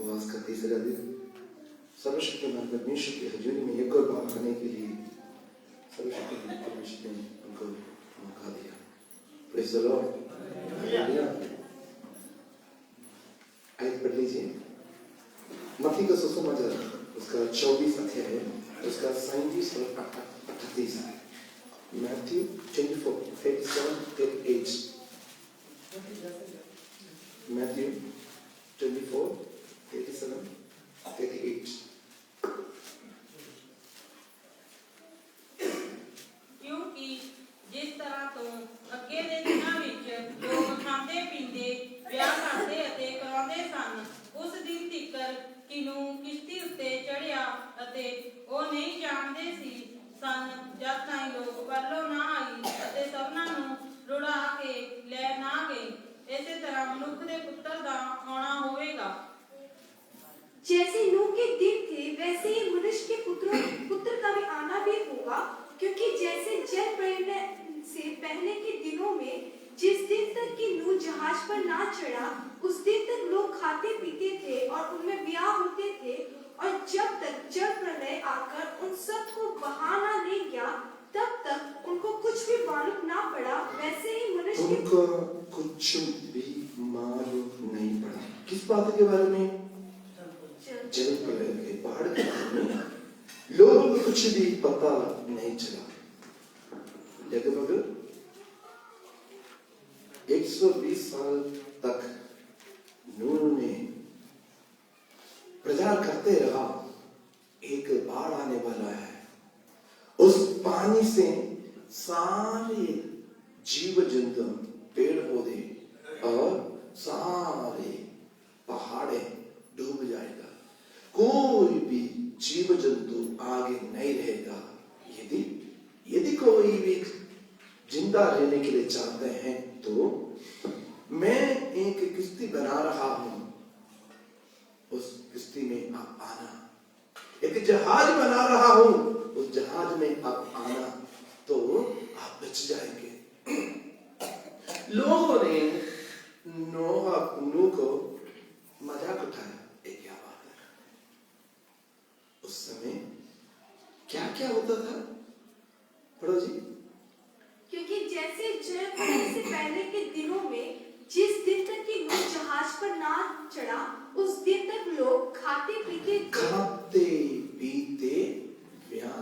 उपवास का तीसरा दिन सर्वशक्तिमान परमेश्वर की हजूरी में एक और बार आने के लिए सर्वशक्तिमान परमेश्वर ने उनको मौका दिया। Praise the Lord. हालेलुया। आयत पढ़ लीजिए, मत्ती का सुसमाचार उसका 24 अध्याय है, उसका 37 और 38। Matthew 24, 37, 38. Matthew 24, 37, 38. क्योंकि जिस तरह तो अगे दे दिनां विच लोग खांदे पींदे विआह करदे अते कराउंदे सन, उस दिन तिकर कि नूह किश्ती उत्ते चढ़िया अते ਉਹ नहीं जाणदे सन जद ताईं लोग परलो ना आई अते सबना ਨੂੰ रुड़ा के ਲੈ ना गई। इसे तरह मनुख दे पुत्र दा आना होवेगा। जैसे नूह के दिन थे वैसे ही मनुष्य के पुत्र का भी आना भी होगा, क्योंकि जैसे जल प्रलय से पहले के दिनों में जिस दिन तक कि नूह जहाज पर ना चढ़ा उस दिन तक लोग खाते पीते थे और उनमें ब्याह होते थे, और जब तक जल प्रलय आकर उन सब को बहाना ले गया तब तक उनको कुछ भी मालूम ना पड़ा। वैसे ही मनुष्य उनको कुछ भी मालूम नहीं पड़ा। किस बात के बारे में? जल प्रलय के बाढ़ के बारे में लोगों को कुछ भी पता नहीं चला। लगभग 120 साल तक नूह ने प्रचार करते रहा, एक बाढ़ आने वाला है, उस पानी से सारे जीव जंतु, पेड़ पौधे और सारे पहाड़े डूब जाएगा, कोई भी जीव जंतु आगे नहीं रहेगा। यदि कोई भी जिंदा रहने के लिए चाहते हैं तो मैं एक किश्ती बना रहा हूं, उस किश्ती में आप आना। एक जहाज बना रहा हूं, उस जहाज में आप आना तो आप बच जाएंगे। लोगों ने नूह को मजाक उठाया, क्या बात है। उस समय क्या क्या होता था? पढ़ो जी। क्योंकि जैसे जल प्रलय से पहले के दिनों में जिस दिन तक कि नूह जहाज पर ना चढ़ा उस दिन तक लोग खाते पीते ब्याह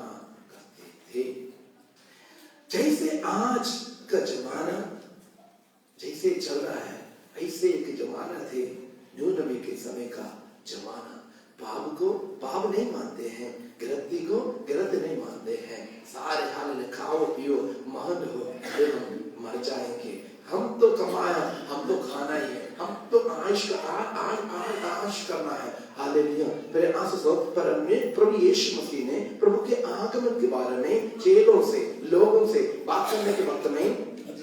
करते थे। जैसे आज का जमाना जैसे चल रहा है, ऐसे एक जमाना थे नूह नबी के समय का जमाना। पाप को पाप नहीं मानते हैं, गलती को गलत नहीं मानते हैं। सारे हाल में खाओ पियो महल हो, मर जाएंगे। हम तो कमाया, हम तो खाना ही है, हम तो आश करना है। हालेलुया। मेरे आंसू प्रभु यीशु मसीह ने प्रभु के आगमन के बारे में चेलों से, लोगों से बात करने के वक्त में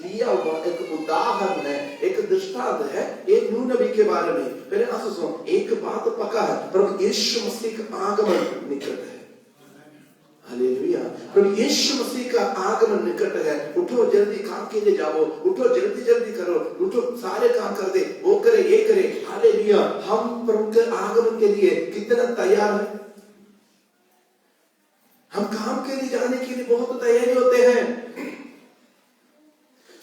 लिया हुआ एक उदाहरण है, एक दृष्टांत है एक नूह नबी के बारे में। मेरे आंसू सुनो, एक बात पक्का है, प्रभु यीशु मसीह का आगमन निकट है। हालेलुया। प्रभु यीशु मसीह का आगमन निकट है। उठो जल्दी काम के लिए जाओ, उठो जल्दी जल्दी करो, उठो सारे काम कर दे, वो करे ये करे। हालेलुया। हम प्रभु के आगमन के लिए कितना तैयार है? हम काम के लिए जाने के लिए बहुत तैयारी होते हैं।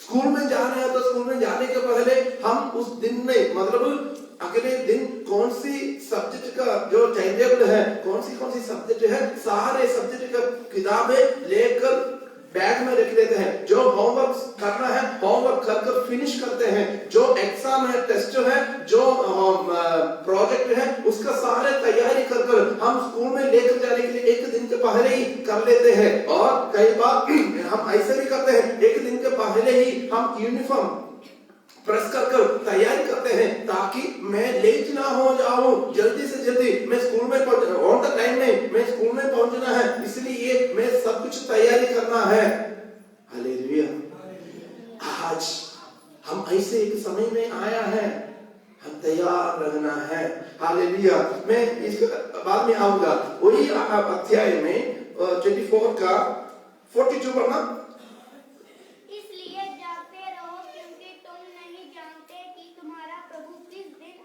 स्कूल में जा रहे हैं तो स्कूल में जाने के पहले हम उस दिन में मतलब अगले दिन कौन सी सब्जेक्ट का जो टाइम टेबल है, कौन सी सब्जेक्ट है, सारे सब्जेक्ट का किताबें लेकर बैग में रख लेते हैं। जो होमवर्क करना है होमवर्क कर फिनिश करते हैं। जो एग्जाम है, टेस्ट है, जो प्रोजेक्ट है, उसका सारे तैयारी कर हम स्कूल में लेकर जाने के लिए एक दिन के पहले ही कर लेते हैं। और कई बार हम ऐसे भी करते हैं, एक दिन के पहले ही हम यूनिफॉर्म प्रेस कर तैयारी करते हैं ताकि मैं लेट ना हो जाऊं। जल्दी से जल्दी मैं स्कूल में ऑन द टाइम में मैं स्कूल में पहुंचना है, इसलिए मैं सब कुछ तैयारी करना है। हालेलुया। आज हम ऐसे एक समय में आया है, हम तैयार रहना है। हालेलुया। मैं इसके बाद में आऊंगा। वही अध्याय में 24 का 42 पढ़ना। इसलिए जागते रहो, क्योंकि तुम नहीं जानते कि तुम्हारा प्रभु किस दिन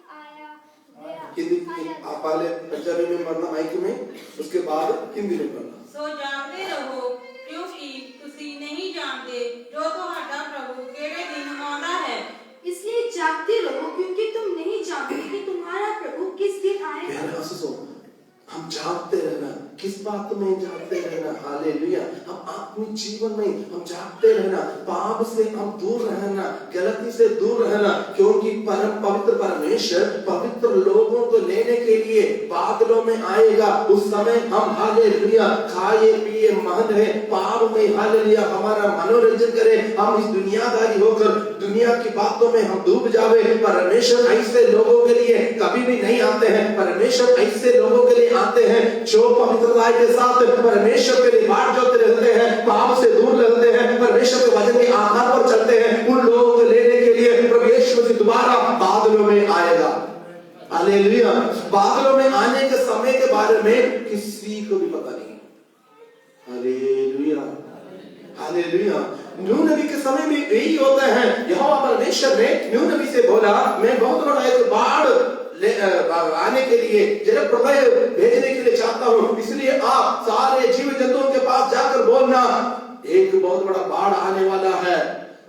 हिंदी आप पहले पंजाबी में पढ़ना माइक में, उसके बाद हिंदी में पढ़ना। सो जागते रहो क्योंकि तुसी नहीं जानते जो तुम्हारा प्रभु केड़े दिन आना है। इसलिए जागते रहो क्योंकि तुम नहीं जानते कि तुम्हारा प्रभु किस दिन आएगा। प्यारे आशीषों, हम जागते रहना, किस बात में जागते रहना, हालेलुया, हम अपने जीवन में हम जागते रहना, पाप से हम दूर रहना, गलती से दूर रहना, क्योंकि परम पवित्र परमेश्वर पवित्र लोगों को लेने के लिए बादलों में आएगा। उस समय हम हालेलुया खाए पिए मगन रहे, पाप में हालेलुया हमारा मनोरंजन करें, हम इस दुनियादारी होकर दुनिया की बातों में हम डूब जावे। परमेश्वर ऐसे लोगों के लिए कभी भी नहीं आते हैं। परमेश्वर ऐसे लोगों के लिए आते हैं जो पवित्रता के साथ परमेश्वर के लिए बाट जोते रहते हैं, पाप से दूर रहते हैं, परमेश्वर के वचन के आधार पर चलते हैं। उन लोगों को लेने के लिए प्रभु यीशु मसीह दोबारा बादलों में आएगा। हालेलुया, बादलों में आने के समय के बारे में किसी को भी पता नहीं। Hallelujah, hallelujah. नूह नबी के समय में यही होता है। यहोवा परमेश्वर ने नूह नबी से बोला, मैं बहुत बड़ा एक बाढ़ आने के लिए, जल प्रलय भेजने के लिए चाहता हूँ, इसलिए आप सारे जीव जंतुओं के पास जाकर बोलना, एक बहुत बड़ा बाढ़ आने वाला है,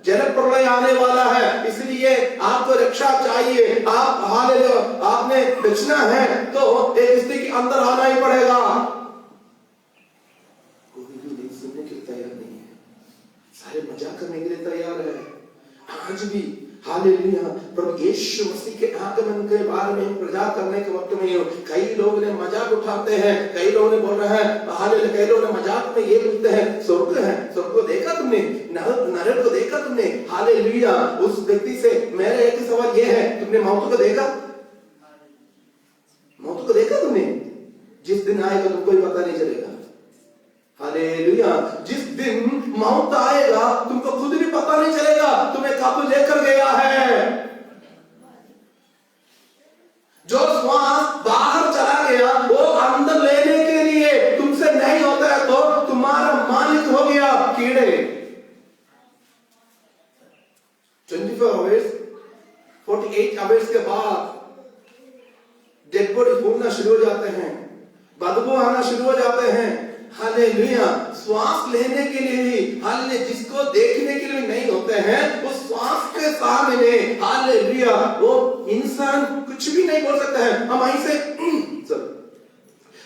जल प्रलय आने वाला है, इसलिए आपको रक्षा चाहिए। आप हालेलुया, आपने बचना है तो एक स्थिति के अंदर आना ही पड़ेगा। कोई भी नहीं सुनने के लिए तैयार नहीं है, सारे मजाक करने के लिए तैयार है। आज भी हालेलुया प्रभु यीशु मसीह के आगमन के बारे में प्रचार करने के वक्त में कई लोग ने मजाक उठाते हैं, कई लोग ने बोल रहे हैं हालेलुया, कई लोग ने मजाक में ये बोलते हैं स्वर्ग है, स्वर्ग को देखा तुमने, नरक को देखा तुमने। हालेलुया, उस व्यक्ति से मेरा एक ही सवाल ये है, तुमने मौत को देखा? मौत को देखा तुमने? जिस दिन आएगा तुमको भी पता नहीं चलेगा। हालेलुया, जिस दिन मौत आएगा तुमको खुद भी पता नहीं चलेगा तुम्हें कब लेकर गया है। जो श्वास बाहर चला गया वो अंदर लेने के लिए तुमसे नहीं होता है तो तुम्हारा मालिक हो गया कीड़े। 24 आवर्स 48 आवर्स के बाद डेड बॉडी फूलना शुरू हो जाते हैं, बदबू आना शुरू हो जाते हैं। हालेलुया, श्वास लेने के लिए भी हालेलुया, जिसको देखने के लिए नहीं होते हैं उस श्वास के सामने हालेलुया वो इंसान कुछ भी नहीं बोल सकता है।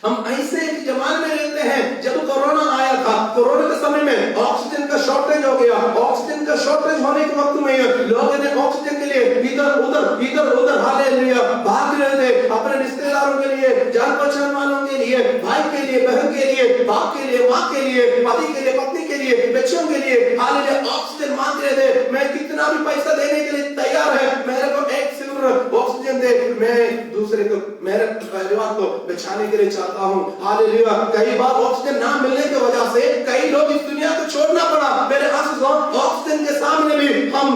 हम ऐसे एक जमाने में रहते हैं, जब कोरोना आया था, कोरोना के समय में ऑक्सीजन का शॉर्टेज हो गया। ऑक्सीजन का शॉर्टेज होने के वक्त में लोगों ने ऑक्सीजन के लिए इधर उधर हालेलुया भाग रहे थे, अपने रिश्तेदारों के लिए, जान पहचान वालों के लिए, भाई के लिए, बहन के लिए, बाप के लिए, माँ के लिए, पति के लिए, पत्नी के लिए, बच्चों के लिए हालेलुया ऑक्सीजन मांग रहे थे। मैं कितना भी पैसा देने के लिए तैयार है, मेरे को एक सिलेंडर ऑक्सीजन दे, मैं दूसरे को, मेरे परिवार को बचाने के लिए चाहता हूं। हालेलुया, कई बार ऑक्सीजन ना मिलने की वजह से कई लोग इस दुनिया को छोड़ना पड़ा। मेरे आंसू ऑक्सीजन के सामने भी हम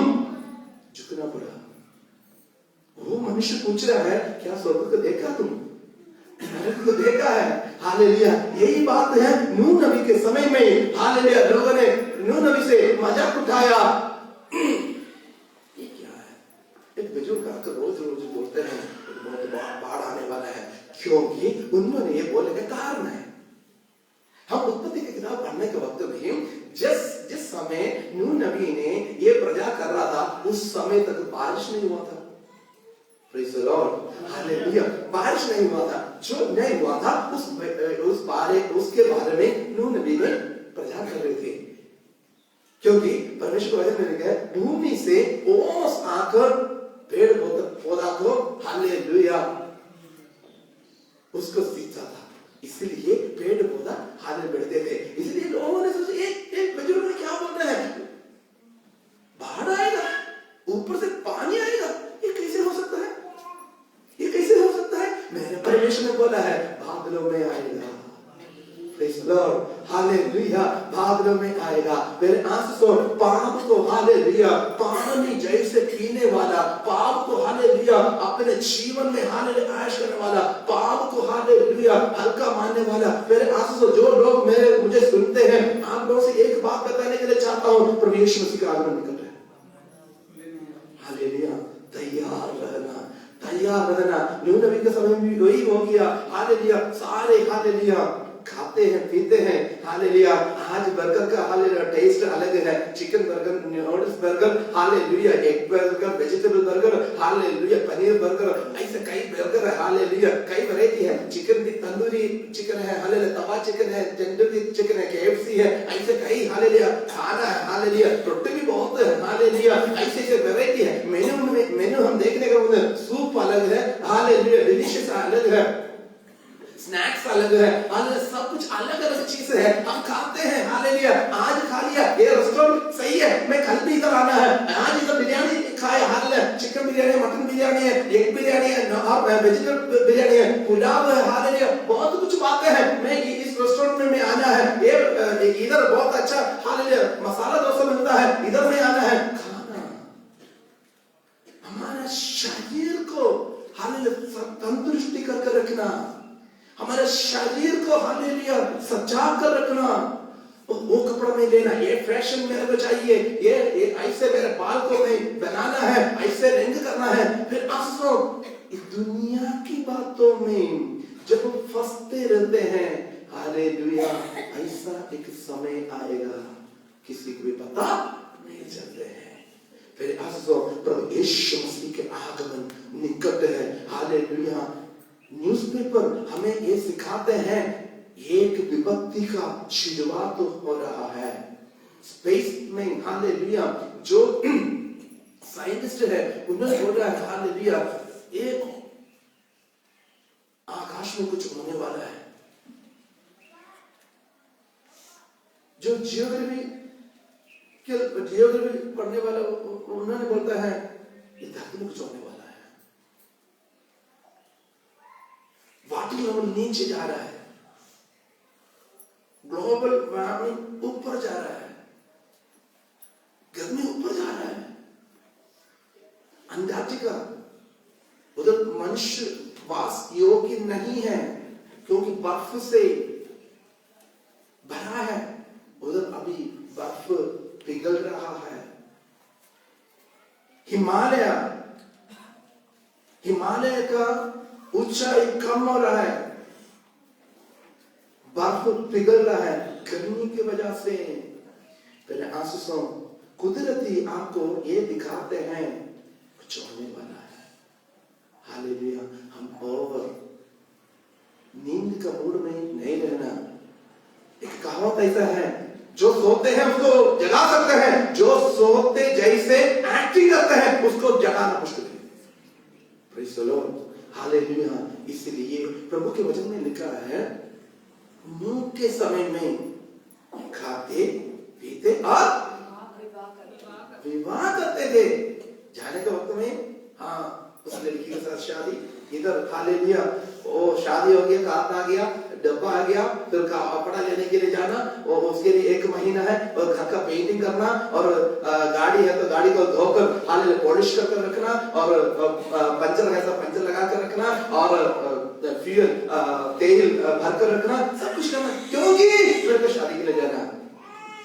झुकना पड़ा। वो मनुष्य पूछ रहा है, क्या स्वर्ग को देखा तुम? नरक को देखा है? हालेलुया, यही बात है नूह नबी के समय में। हालेलुया, लोगों ने नूह नबी से मजाक उठाया। ये क्या है? एक बुजुर्ग आकर रोज बोलते हैं बहुत बाढ़ आने वाला है, क्योंकि उन्होंने ये बोलने का कारण है। हम उत्पत्ति की किताब पढ़ने के वक्त में जिस समय नूह नबी ने ये प्रजा कर रहा था उस समय तक बारिश नहीं हुआ था। प्रेज़ द लॉर्ड, हालेलुया, बारिश नहीं हुआ था। जो नहीं हुआ था उसके बारे में नूह नबी ने प्रचार कर रहे थे, क्योंकि परमेश्वर के वचन में लिखा है भूमि से ओस आकर पेड़ पौधा को हालेलुया उसको सींचा था, इसलिए पेड़ पौधा हाले बढ़ते थे। इसलिए लोगों ने सोचा एक बुजुर्ग ने क्या बोल रहे हैं, बाढ़ आएगा, ऊपर से पानी आएगा, ये कैसे हो सकता है? ये कैसे हो सकता है? मेरे परमेश्वर ने बोला है बादलों में आएगा। प्रेज़ द लॉर्ड, हालेलुया, बादलों में आएगा। मेरे आंसू पाप को हालेलुया पानी जैसे पीने वाला, पाप को हालेलुया अपने जीवन में हालेलुया ऐश करने वाला, पाप को हालेलुया हल्का मानने वाला। मेरे आंसू जो लोग मुझे सुनते हैं, आप लोगों से एक बात बताने के लिए चाहता हूँ, प्रभु यीशु मसीह का आगमन निकल रहा है। हालेलुया, तैयार रहना, तैयार रहना। न्यू नबी के समय में भी वही हो गया। हालेलुया, सारे हालेलुया खाते हैं पीते हैं। हालेलुया, आज बर्गर का हालेलुया टेस्ट अलग है। Chicken burger, noodles burger, hallelujah, egg burger, vegetable burger, hallelujah, paneer burger, ऐसे कई बर्गर है। हालेलुया, कई वैरायटी है। चिकन भी तंदूरी चिकन है, हालेलुया, तवा चिकन है, तंदूरी चिकन है, KFC है, ऐसे कई हालेलुया खाना है। हालेलुया, रोटी भी बहुत है। हालेलुया, ऐसे ऐसे वैरायटी है। मेन्यू हम देखने का उधर सूप अलग है। हालेलुया, डिलीशियस अलग है, स्नैक्स अलग है। हालेलुया, सब कुछ अलग अलग चीजें है, हम खाते हैं। हालेलुया, आज खा लिया, ये रेस्टोरेंट सही है, मैं कल भी इधर आना है, आज इधर बिरयानी खाए। Hallelujah, chicken biryani, mutton biryani है, एग बिरयानी है, और वेजिटेबल बिरयानी है, पुलाव है। हालेलुया, बहुत कुछ बातें हैं। मैं इस रेस्टोरेंट में मैं आना है, ये इधर बहुत अच्छा हालेलुया मसाला डोसा मिलता है, इधर में आना है। खाना हमारा शरीर को हालेलुया तंदुरुस्ती करके रखना, हमारे शरीर को हालेलुया सजा कर रखना। वो कपड़ा में लेना, ये फैशन मेरे को चाहिए, ये ऐसे मेरे बाल को मैं बनाना है, ऐसे रंग करना है। फिर अफसोस इस दुनिया की बातों में जब हम फंसते रहते हैं। हालेलुया, ऐसा एक समय आएगा किसी को भी पता नहीं चलते हैं। फिर अफसोस प्रभु यीशु मसीह के आगमन निकट है। हालेलुया, न्यूज़पेपर हमें ये सिखाते हैं एक विपत्ति का शुरुआत हो रहा है। स्पेस में हालेलुया जो साइंटिस्ट है उन्होंने बोला है हालेलुया एक आकाश में कुछ होने वाला है। जो जियोग्राफी पढ़ने वाला उन्होंने बोलता है ये धरती में कुछ होने वाला है। वाटर लेवल नीचे जा रहा है, ग्लोबल वार्मिंग ऊपर जा रहा है, गर्मी ऊपर जा रहा है। अंटार्कटिका उधर मनुष्य वास योग्य नहीं है क्योंकि बर्फ से भरा है, उधर अभी बर्फ पिघल रहा है। हिमालय का ऊंचाई कम हो रहा है, बर्फ पिघल रहा है गर्मी की वजह से। पहले आंसू कुदरती आपको ये दिखाते हैं कुछ होने वाला है। हालेलुया, हम ओवर नींद का मूड में नहीं रहना। एक कहावत ऐसा है जो सोते हैं उसको जगा सकते हैं, जो सोते जैसे एक्टिंग करते हैं उसको जगाना मुश्किल है। Praise the Lord, hallelujah. इसलिए प्रभु के वचन में लिखा है नूह के समय में खाते पीते और विवाह करते थे। जाने के वक्त में हाँ उस लड़की के साथ शादी, इधर हालेलुया वो शादी हो गया, कार्ड आ गया, डब्बा आ गया, फिर कपड़ा लेने के लिए जाना, और उसके लिए 1 महीना है, और घर का पेंटिंग करना, और गाड़ी है तो गाड़ी को धोकर हालेलुया पॉलिश करके रखना, और पंचर है तो पंचर लगा कर रखना, और फ्यूल तेल भर कर रखना, सब कुछ करना क्योंकि मेरे को शादी के लिए जाना।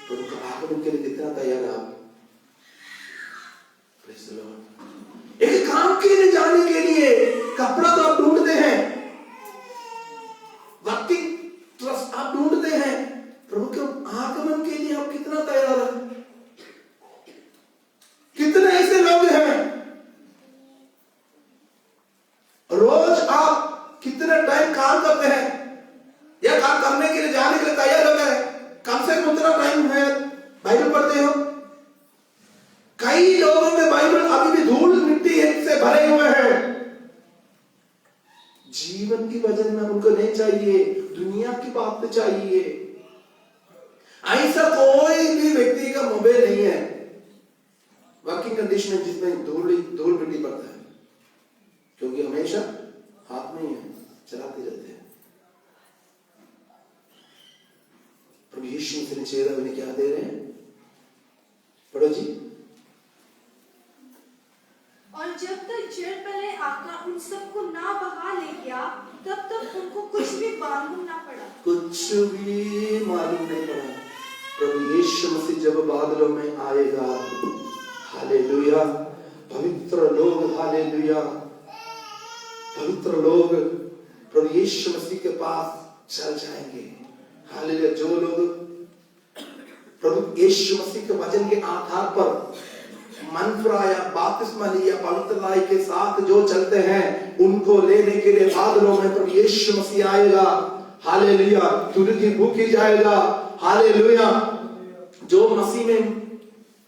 तो उनका आगमन के लिए कितना तैयार है आप? Praise the Lord. एक काम के लिए जाने के लिए कपड़ा तो आप ढूंढते हैं, वर्किंग ट्रस्ट आप ढूंढते हैं, प्रभु के आगमन के लिए आप कितना तैयार हैं? कितने ऐसे लोग हैं रोज आप कितने टाइम काम करते हैं या काम करने के लिए जाने के लिए तैयार हो गए? कम से कम उतना टाइम है बाइबल पढ़ते हो? कई लोगों में बाइबल अभी भी धूल मिट्टी से भरे हुए हैं। जीवन की वजन में उनको नहीं चाहिए, दुनिया की बात चाहिए। ऐसा कोई भी व्यक्ति का मोबाइल नहीं है वर्किंग कंडीशन में जिसमें धूल मिट्टी पड़ता है, क्योंकि हमेशा हाथ में ही है, चलाते रहते हैं। प्रभु यीशु मसीह ने चेहरा क्या दे रहे हैं? पढ़ो जी। और जब तक जल प्रलय आकर उन सबको ना बहा ले गया, तब तक उनको कुछ भी मालूम ना पड़ा। कुछ भी मालूम नहीं पड़ा। प्रभु यीशु मसीह जब बादलों में आएगा, हालेलुया, पवित्र लोग हालेलुया पवित्र लोग प्रभु यीशु मसीह के पास चल जाएंगे। हालेलुया। जो लोग प्रभु यीशु मसीह के वचन के आधार पर मन फिराया, बपतिस्मा लिया, पवित्रता के साथ जो चलते हैं, उनको लेने के लिए बादलों में प्रभु यीशु मसीह आएगा। हालेलुया। तुरंत भूखी जाएगा। हालेलुया। जो मसीह में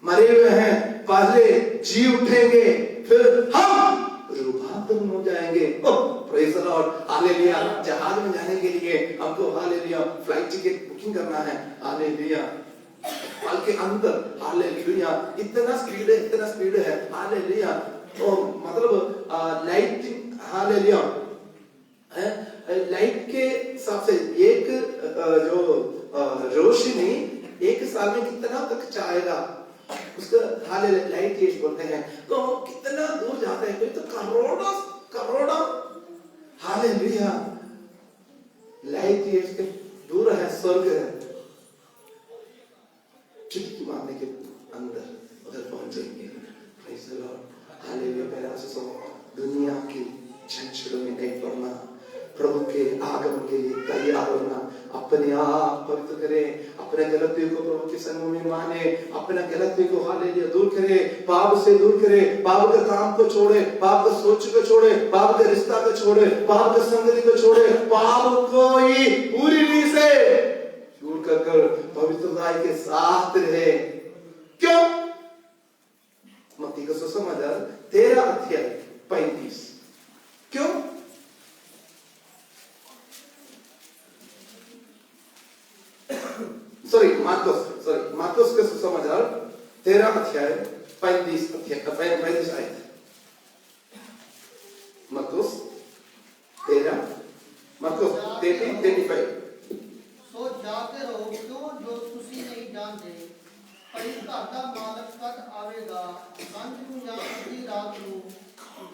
मरे हुए हैं पहले जी उठेंगे, फिर हम रूपांतरण हो जाएंगे। Praise the Lord. हालेलुया। जहाज में जाने के लिए हमको हालेलुया फ्लाइट टिकट बुकिंग करना है। हालेलुया। पल के अंदर हालेलुया इतना स्पीड है। हालेलुया। तो मतलब लाइट हालेलुया लाइट के हिसाब से एक जो रोशनी एक साल में कितना तक जाएगा उसका हालेलुया लाइट ईयर्स बोलते हैं। तो कितना दूर जाते हैं, कोई तो करोड़ों हालेलुया लाइट ईयर्स के दूर है, स्वर्ग है। चुटकी मारने के अंदर उधर पहुंचेंगे। Praise the Lord. हालेलुया। पहला से दुनिया की झंझटों में नहीं पड़ना, प्रभु के आगमन के लिए तैयार होना, अपने आप पवित्र करें, अपने गलतियों को प्रभु के सन्मुख में माने, अपने गलती को हालेलुया दूर करे, पाप से दूर करे, पाप के काम को छोड़े, पाप के सोच को छोड़े, पाप के रिश्ता को छोड़े, पाप के संगति को छोड़े, पाप को ही पूरी रीति से दूर कर पवित्रता के साथ रहे। क्यों? मत्ती का सुसमाचार 13 अध्याय 35। क्यों? मार्कोस का सुसमाचार 13 अध्याय 35 आयत। मार्कोस 13:35। सो जाते रहो क्यों जो तुसी नहीं जानते कई घर का मालक कद आवेगा संज ਨੂੰ ਜਾਂ ਅੱਧੀ ਰਾਤ ਨੂੰ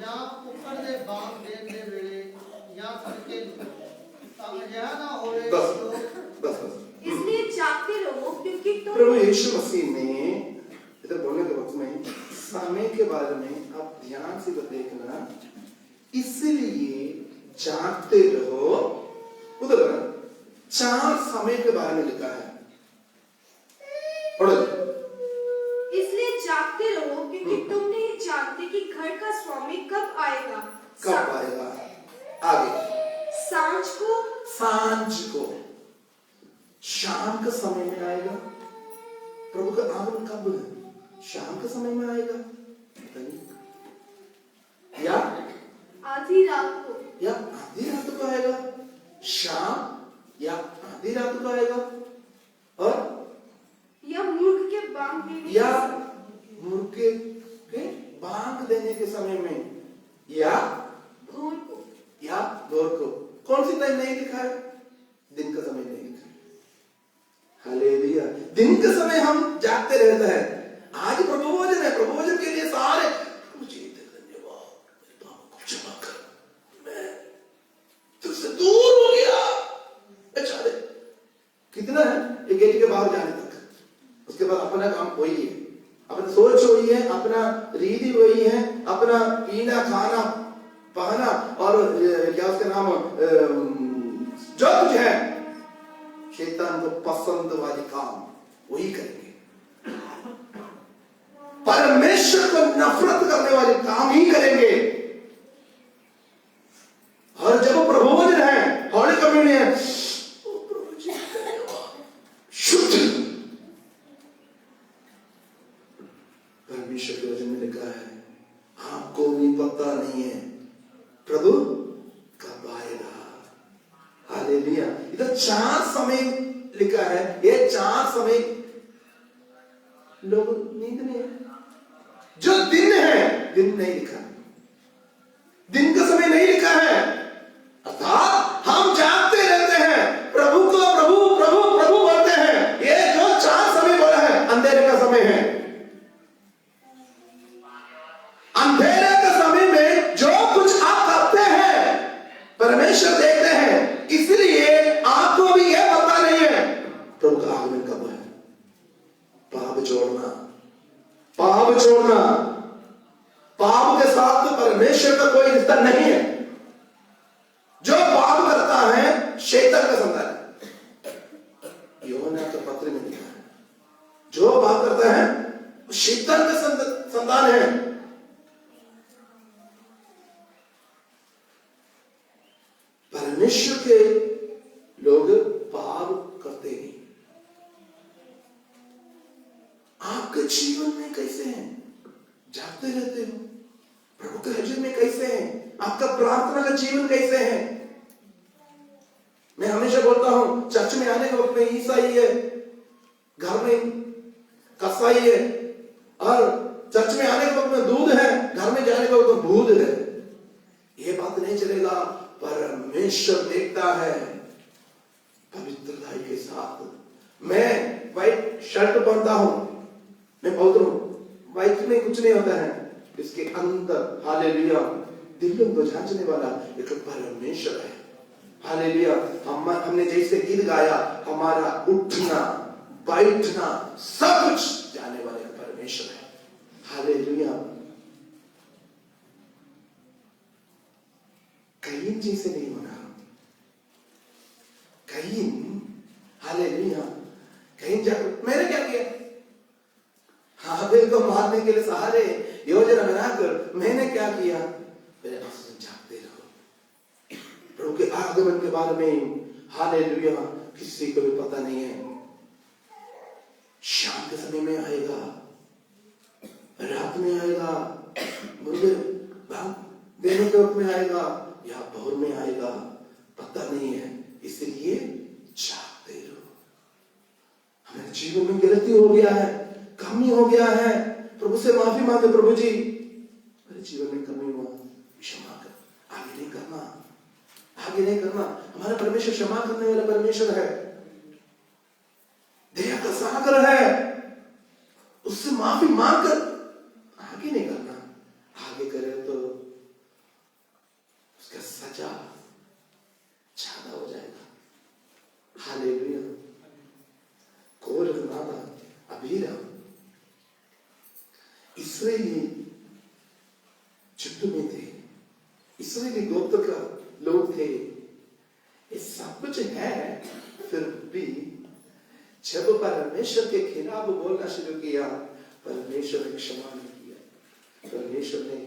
ਜਾਂ ਉੱਪਰ ਦੇ ਬਾਗ ਦੇਣ ਦੇ ਵੇਲੇ ਜਾਂ ਤੜਕੇ ਨੂੰ ਤਾਂ ਅਜਿਹਾ ਨਾ ਹੋਵੇ बस इसलिए जागते रहो क्योंकि तुम प्रभु यीशु मसीह ने इधर बोलने के वक्त में समय के बारे में आप ध्यान से देखना, इसलिए जागते रहो। उधर 4 समय के बारे में लिखा है। इसलिए जागते रहो क्योंकि तुम नहीं जानते कि घर का स्वामी कब आएगा। आगे सांझ को शाम के समय में आएगा। प्रभु का आगमन कब है? शाम के समय में आएगा या आधी रात को आएगा। शाम या आधी रात को आएगा, और या मूर्ख के बांग देने के समय में, या भोर को। कौन सी टाइम नहीं लिखा है? दिन का समय नहीं लिखा है। हालेलुया। दिन के समय हम जागते रहते हैं। आज प्रभु भोजन है, प्रभु भोजन के लिए सारे मुझे धन्यवाद, मेरे पाप को क्षमा कर, मैं तुझसे दूर हो गया। अच्छा दे कितना है ये गेट के बाहर जाने तक। उसके बाद अपना काम वही है, अपना सोच वही है, अपना रीति वही है, अपना पीना खाना पहना और क्या उसका नाम जो कुछ है शैतान को पसंद वाली काम वही करेंगे। परमेश्वर को नफरत करने वाले काम ही करेंगे। और जब प्रभु भोजन है, हॉली कम्युनियन है, शुद्ध परमेश्वर के वचन में लिखा है, आपको भी पता नहीं है प्रभु कब आएगा। हालेलुया। इधर 4 समय लिखा है। ये 4 समय लोग नींद में है। जो दिन है, दिन नहीं लिखा, दिन का समय नहीं लिखा है। अर्थात हम जागते रहते हैं, प्रभु को प्रभु प्रभु प्रभु बोलते हैं। ये जो 4 समय बोला है अंधेरे का समय है। अंधेरे के समय में जो कुछ आप करते हैं परमेश्वर देखते हैं, इसलिए आपको भी यह पता नहीं है प्रभु का आगमन कब है। पाप छोड़ना, पाप के साथ तो परमेश्वर का कोई रिश्ता नहीं है। परमेश्वर के लोग पाप करते नहीं। आपके जीवन में कैसे हैं? जागते रहते हो? प्रभु के हजूर में कैसे हैं? आपका प्रार्थना का जीवन कैसे है? मैं हमेशा बोलता हूं, चर्च में आने के वक्त में ईसाई है, घर में कसाई है, और चर्च में आने के वक्त में दूध है, घर में जाने के वक्त में भूत है। ये बात नहीं चलेगा। परमेश्वर देखता है पवित्रता के साथ। मैं व्हाइट शर्ट पहनता हूं, मैं पवित्र हूं, व्हाइट में कुछ नहीं होता है, इसके अंदर हालेलुया दिलों को जांचने वाला एक परमेश्वर है। हालेलुया। हमने जैसे गीत गाया, हमारा उठना बैठना सब कुछ जाने वाले परमेश्वर है। हालेलुया। कईन जी से नहीं होना। कईन, हालेलुया, कईन जाकर मैंने क्या किया? हाबिल को मारने के लिए सहारे योजना बनाकर मैंने क्या किया? मेरे आंसू झांकते रहो। प्रभु के आगमन के बारे में हालेलुया किसी को भी पता नहीं है। शाम के समय में आएगा, रात में आएगा, मुर्गे भाग देने के वक्त में आएगा, या भोर में आएगा, पता नहीं है। इसलिए जागते रहो। हमारे जीवन में गलती हो गया है, कमी हो गया है, प्रभु से माफी मांगे। प्रभु जी मेरे जीवन में कमी हुआ, क्षमा कर, आगे नहीं करना, आगे नहीं करना। हमारा परमेश्वर क्षमा करने वाला परमेश्वर है, दया का सागर है। उससे माफी मांगकर आगे नहीं करना। आगे करे तो उसका सजा ज्यादा हो जाएगा। हालेलुया। कोरह नादा अबीरा इस्राएली युद्ध में थे, इस्राएली गोत्र का लोग थे। ये सब कुछ है, फिर भी जब परमेश्वर के खिलाफ बोलना शुरू किया, परमेश्वर ने क्षमा नहीं किया। परमेश्वर ने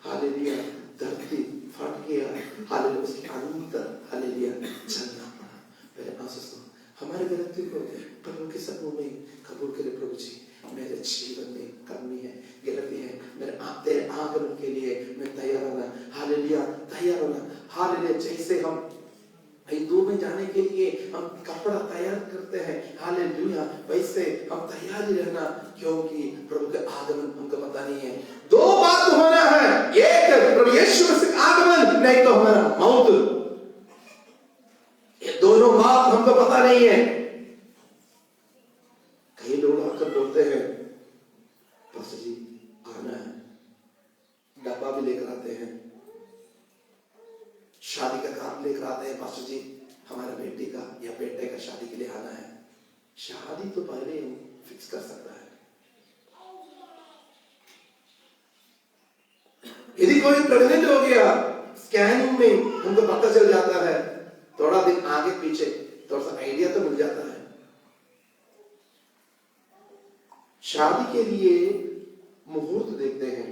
हालेलुया धरती फट गया, हालेलुया उसके अंदर हालेलुया चलना पड़ा। मेरे आंसू सुनो, हमारे गलती को प्रभु के समूह में कबूल करें। प्रभु जी मेरे जीवन में कमी है, गलती है, मेरे तेरे आगमन के लिए मैं तैयार होना। हालेलुया तैयार होना। हालेलुया जैसे हम हिंदू में जाने के लिए हम कपड़ा तैयार करते हैं, हालेलुया वैसे हम तैयार ही रहना, क्योंकि प्रभु का आगमन हमको पता नहीं है। दो बात होना है, एक प्रभु यीशु मसीह का आगमन, नहीं तो हमारा मौत। ये दोनों बात हमको पता नहीं है। कई लोग आकर बोलते हैं पास्टर जी आना है, डब्बा भी लेकर आते हैं, शादी का काम लेकर आते हैं, पास्टर जी हमारा बेटी का या बेटे का शादी के लिए आना है। शादी तो पहले फिक्स कर सकता है। यदि कोई प्रेग्नेंट हो गया, स्कैनिंग में उनको पता चल जाता है, थोड़ा दिन आगे पीछे थोड़ा सा आइडिया तो मिल जाता है। शादी के लिए मुहूर्त देखते हैं,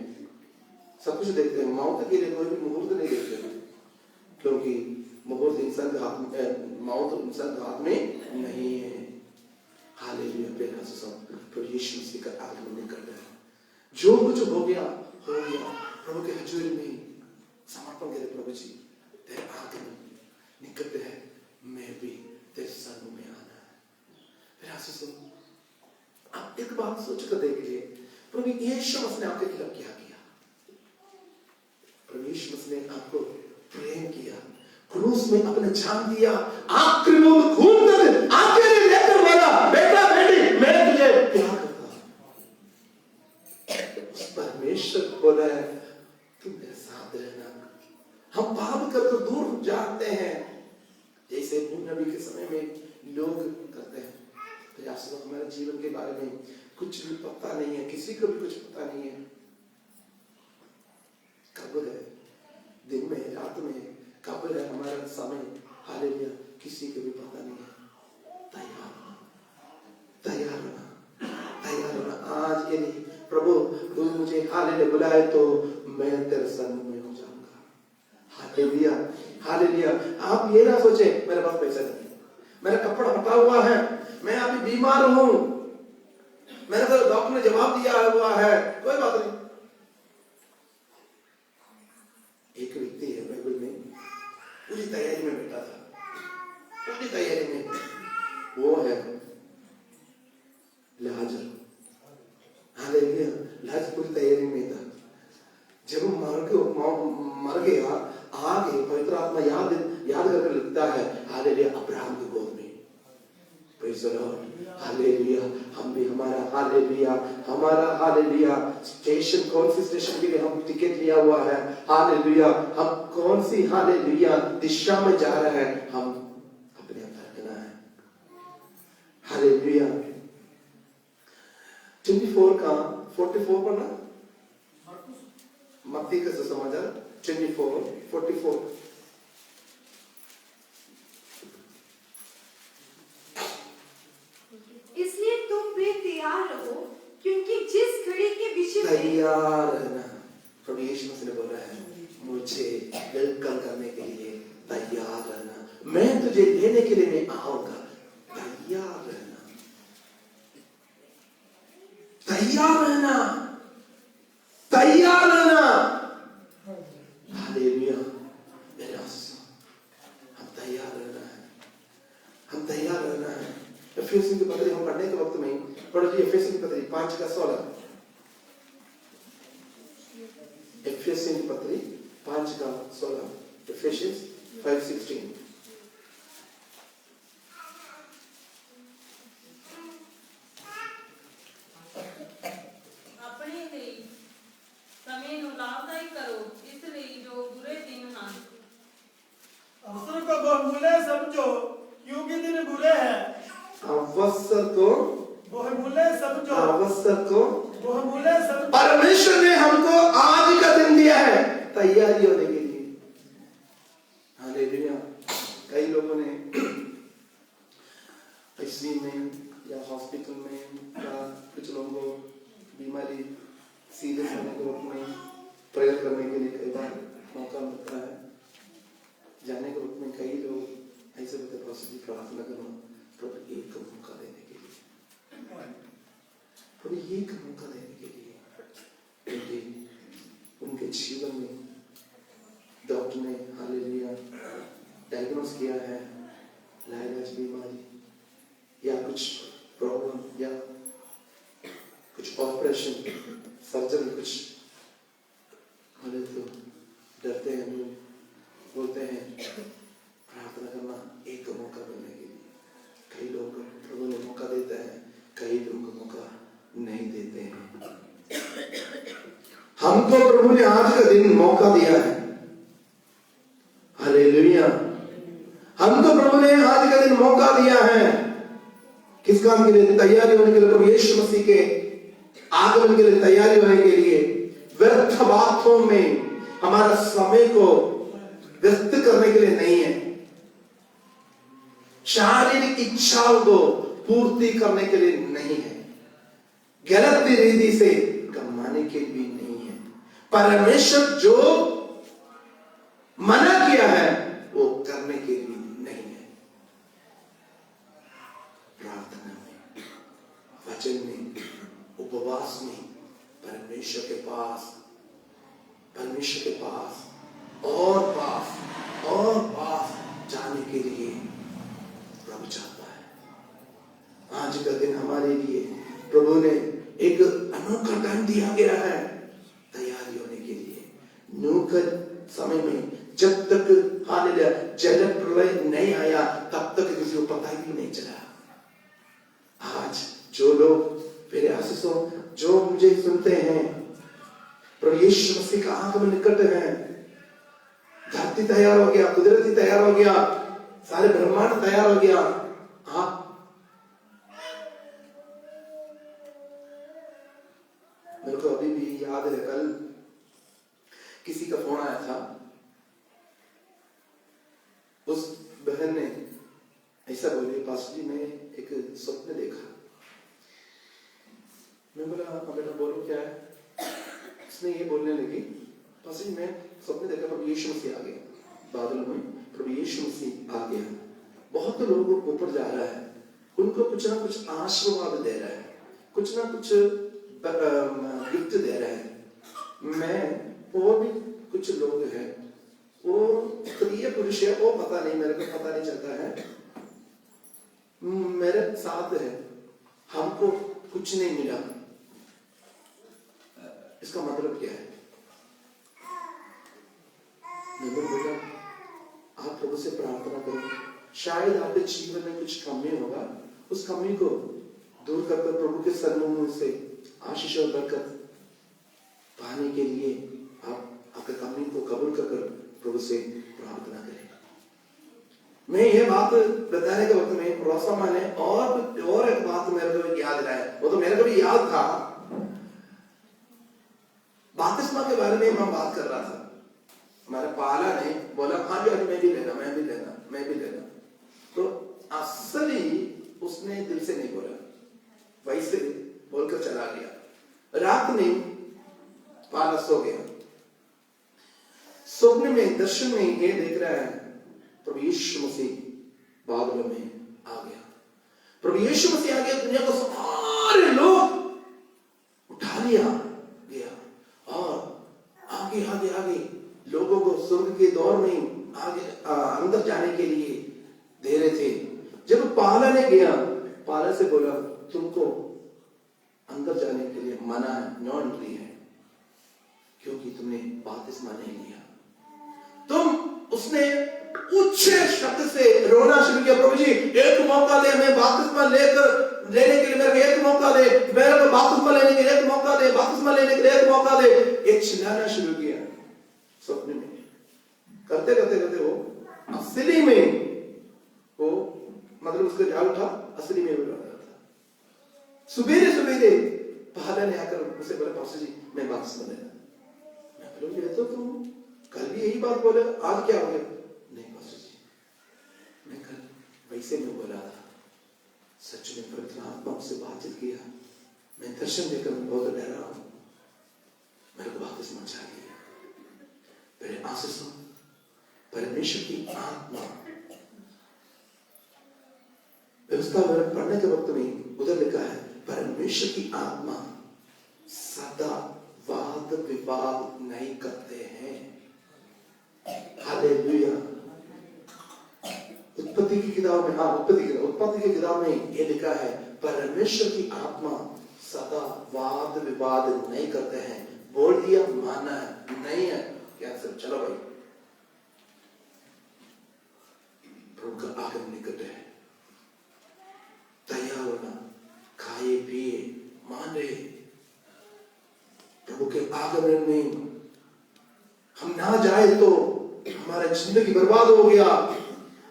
सब कुछ देखते हैं, मौत के लिए कोई भी मुहूर्त नहीं देखते हैं, क्योंकि मुहूर्त इंसान के हाथ में, मौत इंसान के हाथ में नहीं है। हालेलुया। प्रभु यीशु मसीह का आगमन नहीं करता है। जो कुछ हो गया हो गया, प्रभु के हजूर में समर्पण करें। प्रभु जी तेरे आगमन निकट है, मैं भी तेरे समूह में आना है। फिर आप एक बात सोच कर देखिए, प्रभु यीशु मसीह ने आपके खिलाफ क्या किया? प्रभु यीशु मसीह ने आपको प्रेम किया, क्रूस में अपने जान दिया, आखिरी में खून तक आखिरी लेकर वाला बेटा बेटी मैं तुझे प्यार करता हूं। उस परमेश्वर बोला है तुम मेरे साथ रहना। हम पाप करके दूर जाते हैं, जैसे नबी के समय में लोग करते हैं। तो हमारे जीवन के बारे में कुछ भी पता नहीं है, किसी को भी कुछ पता नहीं है। कब है, दिन में रात में, कब है हमारा समय, हालेलुया किसी को भी पता नहीं है। तैयार होना, तैयार होना, तैयार होना। आज ये नहीं, प्रभु तू मुझे हालेलुया बुलाए तो मैं तेरे सन्मुख में हो जाऊंगा। Hallelujah, hallelujah. आप ये ना सोचे मेरे पास पैसा नहीं, मेरा कपड़ा फटा हुआ है, मैं अभी बीमार हूं, मैंने तो डॉक्टर ने जवाब दिया हुआ है, कोई बात नहीं। एक व्यक्ति है बाइबल में, पूरी तैयारी में बैठा था, पूरी तैयारी में, वो है लाजर। हालेलुया, लाजर पूरी तैयारी में था। जब मर गया, आगे पवित्र आत्मा याद करके लिखता है, हालेलुया, अब्राहम की गोद में। Praise the Lord, hallelujah. हम भी हमारा हालेलुया स्टेशन, कौन सी स्टेशन के लिए हम टिकट लिया हुआ है, हालेलुया, हम कौन सी हालेलुया दिशा में जा रहे हैं, हम अपने अंदर रखना है। हालेलुया। 24 का 44 पढ़ना, मत्ती का सुसमाचार 24:44। इसलिए तुम भी तैयार रहो, क्योंकि जिस घड़ी के विषय में तैयार रहना। प्रभु यीशु मसीह ने बोला है, मुझे वेलकम करने के लिए तैयार रहना, मैं तुझे लेने के लिए मैं आऊंगा, तैयार रहना, तैयार रहना, तैयार रहना। हालेलुया, मेरे आंसू, हम तैयार रहना है, हम तैयार रहना है। एफेसियों की पत्री हम पढ़ने के वक्त में पढ़िए, एफेसियों की पत्री 5:16। एफेसियों की पत्री 5:16, एफेसियंस 5:16। ਆਪਣੇ ਲਈ ਸਮੇਂ ਨੂੰ ਲਾਭਦਾਇਕ ਕਰੋ, ਇਸ ਲਈ ਜੋ ਬੁਰੇ ਦਿਨ ਹਨ। अवसर को बहुमूल्य समझो, क्योंकि दिन बुरे हैं। अवसर को बहुमूल्य समझो, अवसर को बहुमूल्य समझो। परमेश्वर ने हमको आज का दिन दिया है तैयारी होने के लिए। हालेलुया। कई लोगों ने आईसीयू में या हॉस्पिटल में, या कुछ लोगों को बीमारी सीरियस होने के वक्त में प्रेयर करने के लिए कई बार मौका मिलता है। जाने के वक्त में कई लोग ऐसे होते हैं, प्रभु जी प्रार्थना करना, प्रभु एक मौका देने के लिए, प्रभु एक मौका देने के लिए, क्योंकि उनके जीवन में डॉक्टर ने हालेलुया डायग्नोस किया है लाइलाज बीमारी या कुछ प्रॉब्लम या कुछ ऑपरेशन, सर्जरी कुछ होने, तो डरते हैं लोग, बोलते हैं प्रार्थना करना एक मौका देने के लिए। कई लोग प्रभु ने मौका देता है, कई लोग मौका नहीं देते हैं। हमको प्रभु ने आज का दिन मौका दिया है। हालेलुया। हमको प्रभु ने आज का दिन मौका दिया है। किस काम के लिए? तैयारी होने के लिए, प्रभु यीशु मसीह के आगमन के लिए तैयारी होने के लिए। व्यर्थ बातों में हमारा समय को व्यस्त करने के लिए नहीं है, शारीरिक इच्छाओं को पूर्ति करने के लिए नहीं है, गलत रीति से कमाने के लिए नहीं है। परमेश्वर जो मना किया है वो करने के लिए नहीं है। प्रार्थना में, वचन में, उपवास में परमेश्वर के पास और पास जाने के लिए प्रभु चाहता है। आज का दिन हमारे लिए प्रभु ने एक अनोखा टाइम दिया गया है तैयारी होने के लिए। नूतन समय में जब तक हालेलुया जल प्रलय नहीं आया तब तक किसी को पता ही नहीं चला। आज जो लोग मेरे आशीषों, जो मुझे सुनते हैं, प्रभु यीशु मसीह का आगमन निकट है, धरती तैयार हो गया, कुदरती तैयार हो गया, सारे ब्रह्मांड तैयार हो गया। आप मेरे को अभी भी याद है, कल किसी का फोन आया था, उस बहन ने ऐसा बोली, पास्टर जी मैं एक स्वप्न देखा। मैं बोला हाँ बेटा बोलो क्या है। उसने ये बोलने लगी, पास्टर जी मैं स्वप्न देखा प्रभु यीशु मसीह आ गए। बादल में प्रभु यीशु मसीह आ गया। बहुत लोगों को ऊपर जा रहा है, उनको कुछ ना कुछ आशीर्वाद दे रहा है, कुछ ना कुछ गिफ्ट दे रहा है। मैं और भी कुछ लोग हैं, वो स्त्रीय पुरुष है, वो पता नहीं, मेरे को पता नहीं चलता है, मेरे साथ है, हमको कुछ नहीं मिला। इसका मतलब क्या है? मैंने बोला आप प्रभु से प्रार्थना करो, शायद आपके जीवन में कुछ कमी होगा, उस कमी को दूर कर प्रभु के सन्मुख से आशीष और बरकत पाने के लिए आप आपके कमी को कबूल कर प्रभु से प्रार्थना करें। मैं ये बात बताने के वक्त में रोसमा ने और एक बात मेरे को याद दिलाया, वो तो मेरे को भी याद था। बपतिस्मा के बारे में हम बात कर रहा था, हमारे पाला ने बोला हाँ जी मैं भी लेना। तो असली उसने दिल से नहीं बोला, वैसे बोलकर चला गया। रात में पाला सो गया, स्वप्न में दर्शन में ये देख रहा है प्रभु यीशु मसीह बादलों में आ गया। प्रभु यीशु मसीह आ गया, दुनिया को सारे लोग उठा लिया गया और आगे लोगों को स्वर्ग के दौर में आगे अंदर जाने के लिए दे रहे थे। जब पाला ने गया, पाला से बोला तुमको अंदर जाने के लिए मना है, नो एंट्री है, क्योंकि तुमने बपतिस्मा नहीं लिया। उसने उच्च शब्द से रोना शुरू किया, प्रभु जी एक मौका दे, मैं बपतिस्मा लेने के लिए मेरे को एक मौका दे, मेरे को बपतिस्मा लेने के लिए एक मौका दे, बपतिस्मा लेने के लिए एक मौका दे। एक चिल्लाना शुरू किया सपने में। करते वो असली में वो मतलब उसका जाल था, असली में वो रहा था। सुबेरे पहला ने आकर मुझसे बोला पास्टर जी मैं बपतिस्मा लेना। मैं बोला ये तो तुम कल भी यही बात बोले, आज क्या हो गया? नहीं पास्टर जी, मैं कल वैसे में बोला था, सच में पवित्र आत्मा से बातचीत किया, मैं दर्शन देखकर मैं बहुत डरा हूं, मेरे को बपतिस्मा चाहिए। मेरे आशीषों परमेश्वर की आत्मा व्यवस्था पढ़ने के वक्त में उधर लिखा है परमेश्वर की आत्मा सदा वाद विवाद नहीं करते हैं। हालेलुया। उत्पत्ति की किताब में ये लिखा है परमेश्वर की आत्मा सदा वाद विवाद नहीं करते हैं। बोल दिया माना है, नहीं है क्या सर, चलो भाई प्रभु का आगमन निकट है, तैयार होना, खाए पिए मान रहे। प्रभु के आगमन में हम ना जाए तो हमारा जिंदगी बर्बाद हो गया,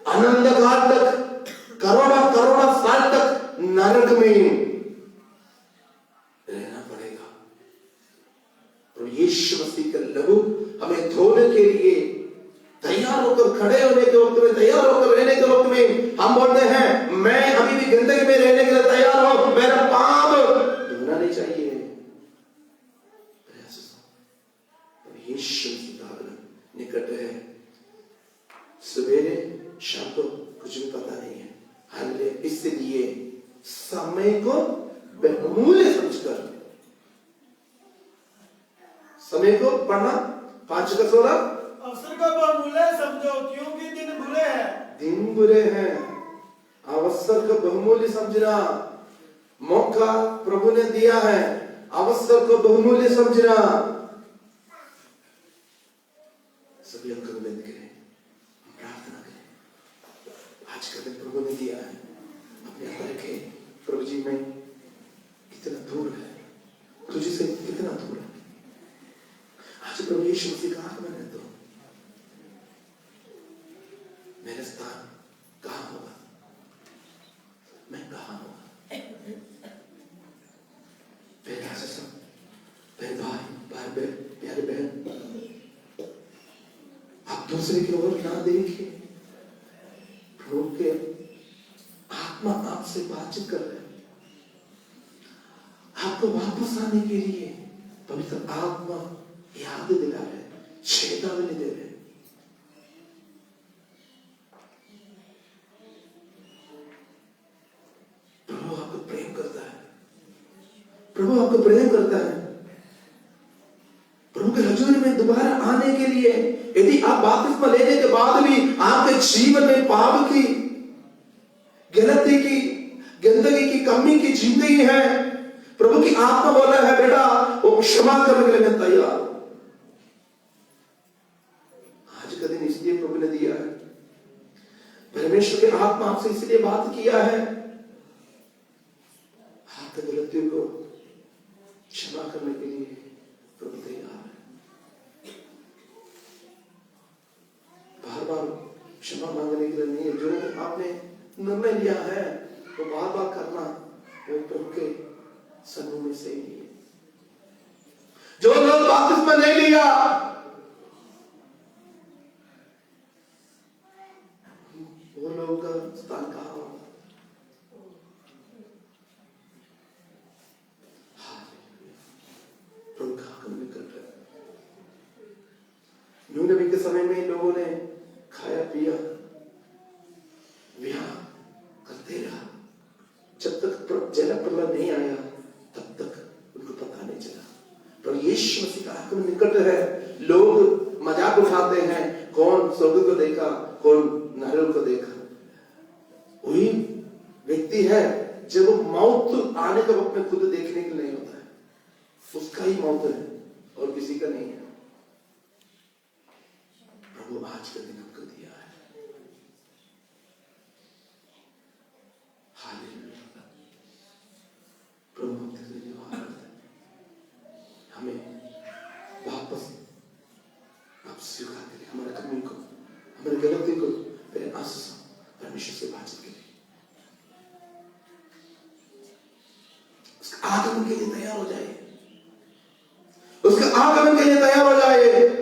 अनंत काल तक, करोड़ा साल तक नरक में रहना पड़ेगा। प्रभु यीशु मसीह का लहू हमें धोने के लिए तैयार होकर खड़े होने के वक्त में, तैयार होकर रहने के वक्त में हम बोलते हैं मैं अभी भी गंदगी में रहने के लिए तैयार हूं, मेरा पाप धोना नहीं चाहिए। यीशु निकट है, सवेरे शाम को कुछ भी पता नहीं है। हालेलुया। इसलिए समय को बहुमूल्य समझकर समय को पढ़ना 5:16 अवसर का बहुमूल्य समझो क्योंकि दिन बुरे हैं। अवसर का बहुमूल्य समझना, मौका प्रभु ने दिया है, अवसर को बहुमूल्य समझना। सभी अंकल बंद करें, प्रार्थना करें। आज का दिन प्रभु ने दिया है, अपने हाथ रखे। प्रभु जी मैं कितना दूर है, तुझे से कितना दूर है। आज प्रभु यीशु मसीह का आगमन है तो मेरा स्थान कहां होगा, मैं कहां होगा। मेरे आशीष, मेरे भाई प्यारे बहन, आप दूसरे की ओर ना देखिए। प्रभु के आत्मा आपसे बातचीत कर रहे हैं, आपको वापस आने के लिए पवित्र आत्मा याद दिला रहे, चेतावनी दे रहे। प्रभु आपको प्रेम करता है। प्रभु के हजूर में दोबारा आने के लिए यदि आप बपतिस्मा लेने के बाद भी आपके जीवन में पाप की, गलती की, गंदगी की, कमी की जिंदगी है, प्रभु की आत्मा बोला है बेटा वो क्षमा करने के लिए मैं तैयार हूं। आज का दिन इसलिए प्रभु ने दिया है, परमेश्वर के आत्मा आपसे इसलिए बात किया है, आपकी गलतियों को क्षमा करने के लिए प्रभु तैयार है। बार बार क्षमा मांगने के लिए नहीं है, जो आपने निर्णय लिया है वो बार बार करना, वो प्रभु के सन्मुख में से ही है। जो लोग बपतिस्मा नहीं लिया, वो लोगों का स्थान कहां होगा? प्रभु का आगमन निकट है। नूह नबी के समय में लोगों ने खाया पिया, विवाह करते रहा, जब तक जल प्रलय नहीं आया तब तक उनको पता नहीं चला। पर यीशु मसीह का आगमन निकट है। लोग मजाक उठाते हैं, कौन स्वर्ग को देखा, कौन नरक को देखा। वही व्यक्ति है जब मौत आने का वक्त में खुद देखने के लिए नहीं होता है, उसका ही मौत है और किसी का नहीं है। प्रभु आज का दिन हमको दिया है। हालेलुया। प्रभु हमसे धन्यवाद करते हैं, हमें वापस आप स्वीकार करें, हमारे कमी को, हमारे गलती को परमेश्वर से बातचीत करें, उसके आगमन के लिए तैयार हो जाए, उसके आगमन के लिए तैयार हो जाए।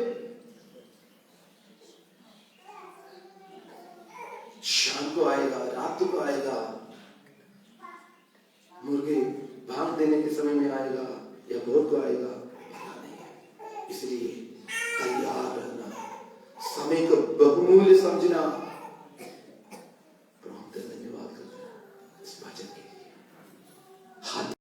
शाम को आएगा, रात को आएगा, मुर्गे भाग देने के समय में आएगा या भोर को आएगा, पता नहीं है। इसलिए तैयार रहना, समय को बहुमूल्य समझना,